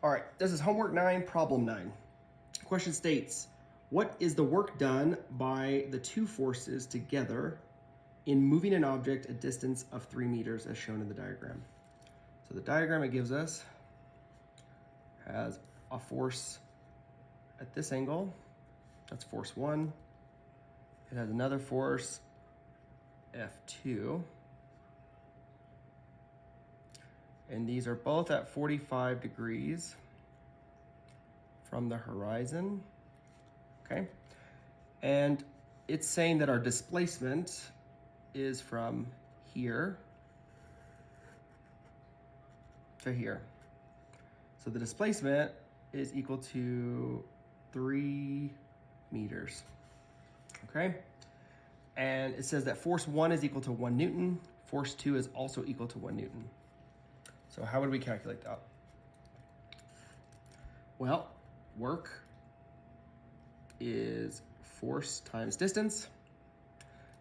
All right, this is homework 9, problem 9. Question states, what is the work done by the two forces together in moving an object a distance of 3 meters as shown in the diagram? So the diagram it gives us has a force at this angle, that's force 1. It has another force, F2. And these are both at 45 degrees from the horizon, okay? And it's saying that our displacement is from here to here. So the displacement is equal to 3 meters, okay? And it says that force 1 is equal to 1 Newton, force 2 is also equal to 1 Newton. So how would we calculate that? Well, work is force times distance.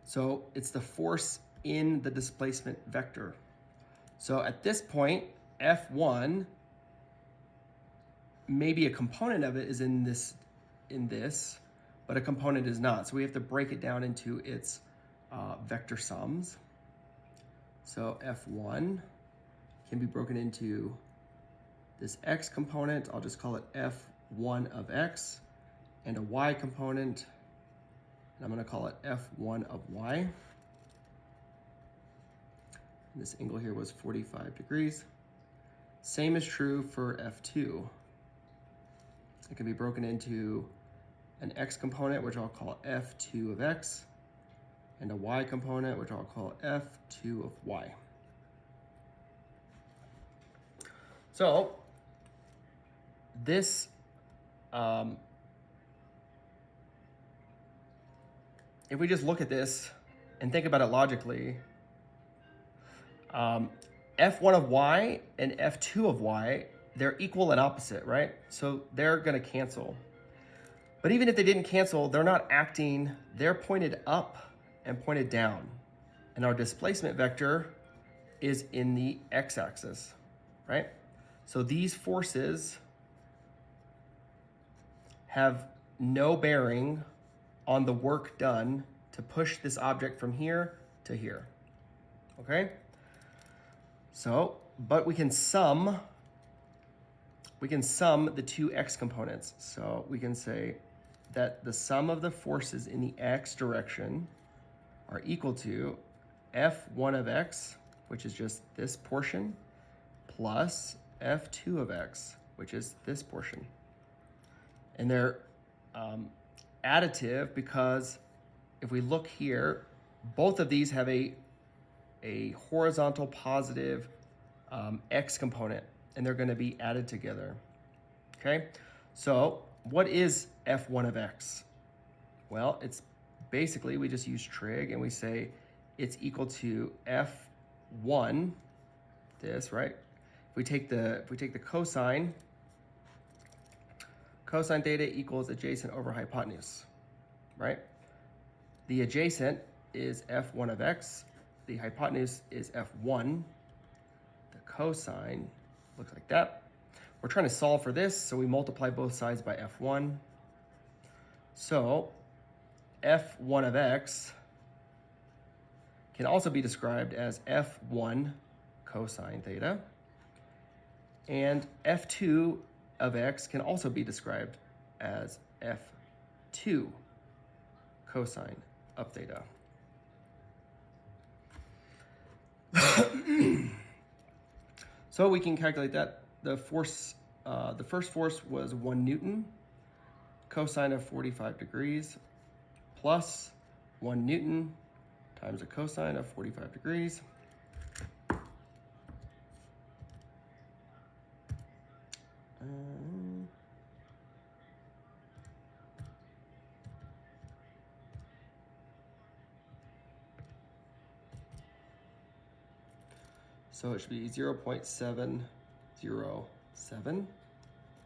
So it's the force in the displacement vector. So at this point, F1, maybe a component of it is in this, but a component is not. So we have to break it down into its vector sums. So F1 can be broken into this x component, I'll just call it F1 of x, and a y component, and I'm gonna call it F1 of y. And this angle here was 45 degrees. Same is true for F2. It can be broken into an x component, which I'll call F2 of x, and a y component, which I'll call F2 of y. So this, if we just look at this and think about it logically, F1 of y and F2 of y, they're equal and opposite, right? So they're gonna cancel. But even if they didn't cancel, they're not acting, they're pointed up and pointed down. And our displacement vector is in the x-axis, right? So these forces have no bearing on the work done to push this object from here to here, okay? So, but we can sum the two x components. So we can say that the sum of the forces in the x direction are equal to F1 of x, which is just this portion, plus F2 of x, which is this portion. And they're additive because if we look here, both of these have a horizontal positive x component, and they're gonna be added together, okay? So what is F1 of x? Well, it's basically, we just use trig and we say it's equal to F1, this, right? If we take the cosine theta equals adjacent over hypotenuse, right? The adjacent is F1 of x, the hypotenuse is F1, the cosine looks like that. We're trying to solve for this, so we multiply both sides by F1. So F1 of x can also be described as F1 cosine theta, and F2 of x can also be described as F2 cosine of theta. So we can calculate that. The force, the first force was 1 Newton, cosine of 45 degrees, plus 1 Newton times a cosine of 45 degrees. So it should be 0.707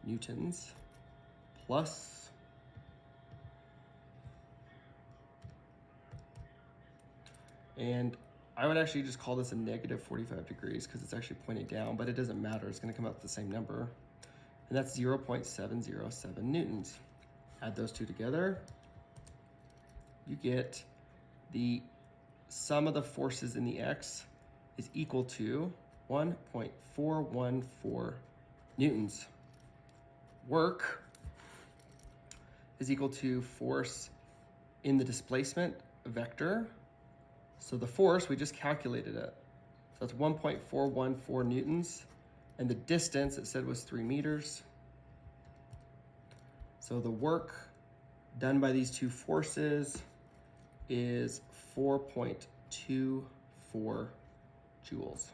newtons plus and I would actually just call this a negative 45 degrees because it's actually pointing down, but it doesn't matter. It's going to come out the same number. and that's 0.707 newtons. Add those two together, you get the sum of the forces in the X is equal to 1.414 newtons. Work is equal to force in the displacement vector. So the force, we just calculated it. So that's 1.414 newtons. And the distance, it said, was 3 meters. So the work done by these two forces is 4.24 joules.